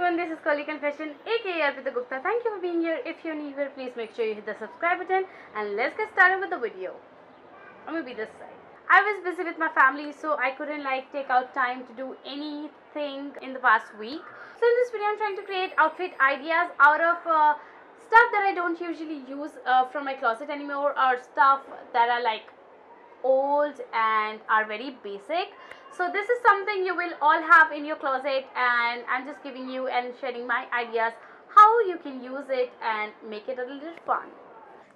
everyone, this is Kali Confession aka Arpita Gupta. Thank you for being here. If you're new here, please make sure you hit the subscribe button and let's get started with the video. I'm gonna be this side. I was busy with my family, so I couldn't take out time to do anything in the past week. So in this video I'm trying to create outfit ideas out of stuff that I don't usually use from my closet anymore, or stuff that are old and are very basic. So this is something you will all have in your closet, and I'm just giving you and sharing my ideas how you can use it and make it a little fun.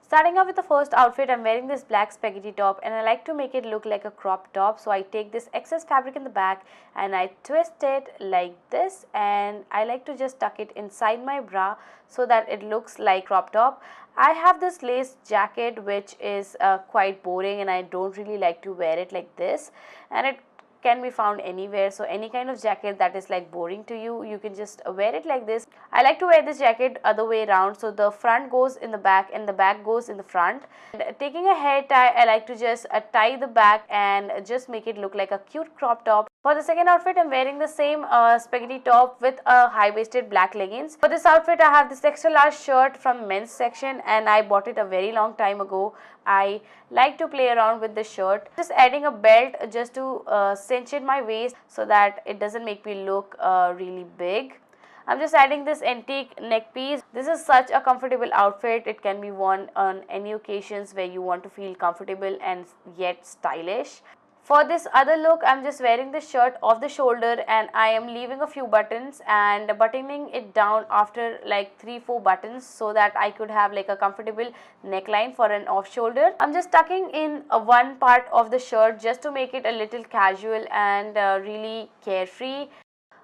Starting off with the first outfit, I'm wearing this black spaghetti top and I like to make it look like a crop top. So I take this excess fabric in the back and I twist it like this, and I like to just tuck it inside my bra so that it looks like crop top. I have this lace jacket which is quite boring and I don't really like to wear it like this, and it can be found anywhere. So any kind of jacket that is boring to you, you can just wear it like this. I like to wear this jacket other way around, so the front goes in the back and the back goes in the front. And taking a hair tie, I like to just tie the back and just make it look like a cute crop top. For the second outfit, I'm wearing the same spaghetti top with a high-waisted black leggings. For this outfit, I have this extra large shirt from men's section and I bought it a very long time ago. I like to play around with the shirt. Just adding a belt just to cinch in my waist so that it doesn't make me look really big. I'm just adding this antique neck piece. This is such a comfortable outfit. It can be worn on any occasions where you want to feel comfortable and yet stylish. For this other look, I'm just wearing the shirt off the shoulder and I am leaving a few buttons and buttoning it down after 3-4 buttons so that I could have a comfortable neckline for an off shoulder. I'm just tucking in one part of the shirt just to make it a little casual and really carefree.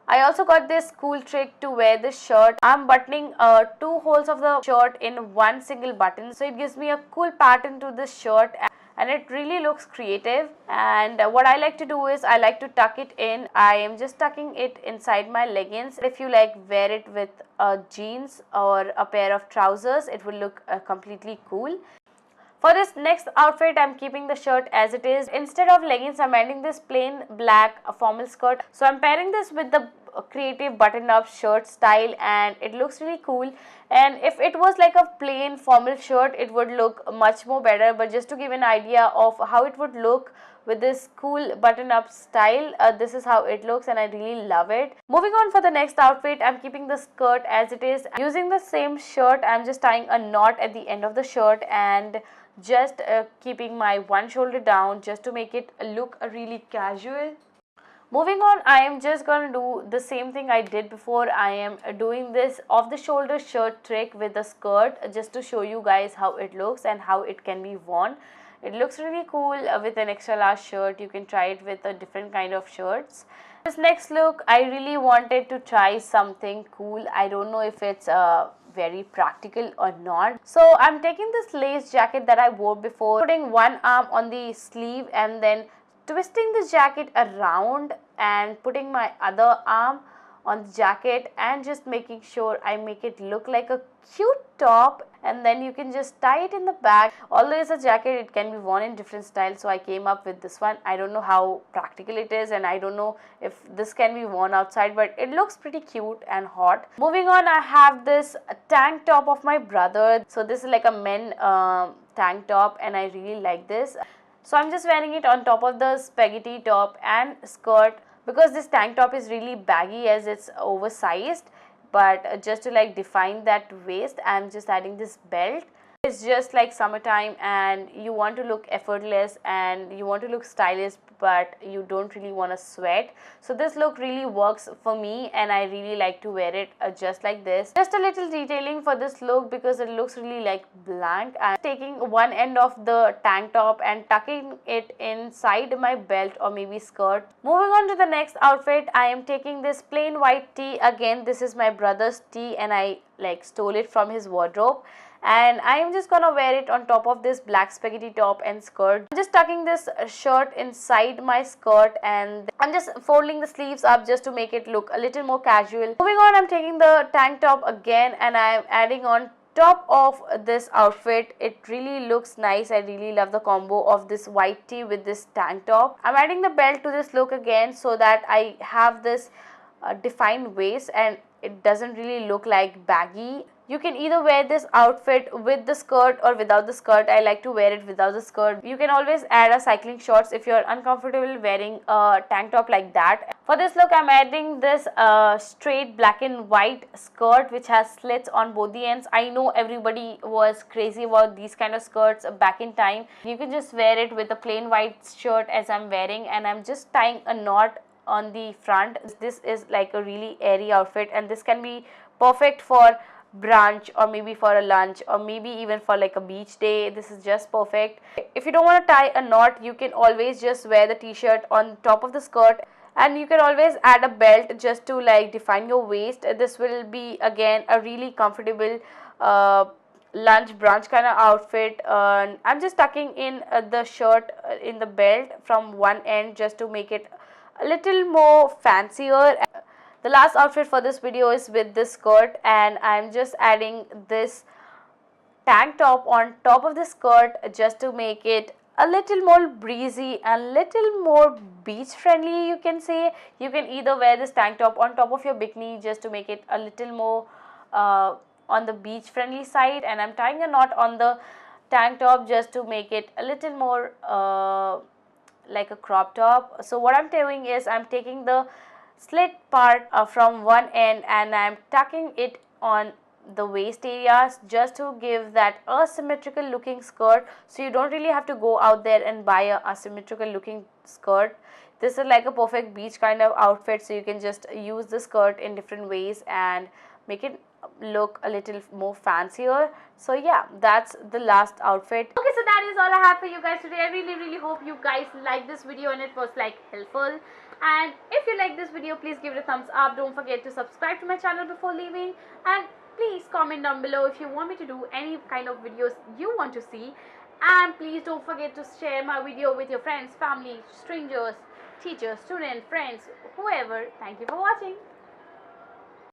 I also got this cool trick to wear this shirt. I'm buttoning 2 holes of the shirt in one single button, so it gives me a cool pattern to this shirt and it really looks creative. And what I like to do is I like to tuck it in. I am just tucking it inside my leggings. If you wear it with jeans or a pair of trousers, it will look completely cool. For this next outfit, I'm keeping the shirt as it is. Instead of leggings, I'm adding this plain black formal skirt. So I'm pairing this with the creative button-up shirt style and it looks really cool. And if it was a plain formal shirt, it would look much more better. But just to give an idea of how it would look with this cool button-up style, this is how it looks and I really love it. Moving on for the next outfit, I'm keeping the skirt as it is. Using the same shirt, I'm just tying a knot at the end of the shirt and just keeping my one shoulder down just to make it look really casual. Moving on, I am just going to do the same thing I did before. I am doing this off the shoulder shirt trick with the skirt just to show you guys how it looks and how it can be worn. It looks really cool with an extra large shirt. You can try it with a different kind of shirts. This next look, I really wanted to try something cool. I don't know if it's very practical or not. So I'm taking this lace jacket that I wore before, putting one arm on the sleeve and then twisting the jacket around and putting my other arm on the jacket and just making sure I make it look like a cute top, and then you can just tie it in the back. Although it's a jacket, it can be worn in different styles, so I came up with this one. I don't know how practical it is and I don't know if this can be worn outside, but it looks pretty cute and hot. Moving on, I have this tank top of my brother. So this is a men tank top and I really like this. So I'm just wearing it on top of the spaghetti top and skirt because this tank top is really baggy as it's oversized. But just to define that waist, I'm just adding this belt. It's just summertime and you want to look effortless and you want to look stylish, but you don't really want to sweat. So this look really works for me and I really like to wear it just like this. Just a little detailing for this look because it looks really blank. I'm taking one end of the tank top and tucking it inside my belt or maybe skirt. Moving on to the next outfit, I am taking this plain white tee. Again, this is my brother's tee and I stole it from his wardrobe. And I am just gonna wear it on top of this black spaghetti top and skirt. I'm just tucking this shirt inside my skirt and I'm just folding the sleeves up just to make it look a little more casual. Moving on, I'm taking the tank top again and I'm adding on top of this outfit. It really looks nice. I really love the combo of this white tee with this tank top. I'm adding the belt to this look again so that I have this defined waist, and it doesn't really look like baggy. You can either wear this outfit with the skirt or without the skirt. I like to wear it without the skirt. You can always add a cycling shorts if you're uncomfortable wearing a tank top like that. For this look, I'm adding this straight black and white skirt which has slits on both the ends. I know everybody was crazy about these kind of skirts back in time. You can just wear it with a plain white shirt as I'm wearing, and I'm just tying a knot on the front. This is like a really airy outfit, and this can be perfect for brunch or maybe for a lunch or maybe even for like a beach day. This is just perfect. If you don't want to tie a knot, you can always just wear the t-shirt on top of the skirt, and you can always add a belt just to like define your waist. This will be again a really comfortable lunch brunch kind of outfit. I'm just tucking in the shirt in the belt from one end just to make it a little more fancier. The last outfit for this video is with this skirt, and I'm just adding this tank top on top of the skirt just to make it a little more breezy and little more beach friendly, you can say. You can either wear this tank top on top of your bikini just to make it a little more on the beach friendly side, and I'm tying a knot on the tank top just to make it a little more like a crop top. So what I'm doing is I'm taking the slit part from one end and I'm tucking it on the waist areas just to give that asymmetrical looking skirt. So you don't really have to go out there and buy a asymmetrical looking skirt. This is like a perfect beach kind of outfit, so you can just use the skirt in different ways and make it look a little more fancier. So yeah, that's the last outfit. Okay, so that is all I have for you guys today. I really hope you guys like this video and it was like helpful. And if you like this video, please give it a thumbs up. Don't forget to subscribe to my channel before leaving, and please comment down below if you want me to do any kind of videos you want to see. And please don't forget to share my video with your friends, family, strangers, teachers, students, friends, whoever. Thank you for watching.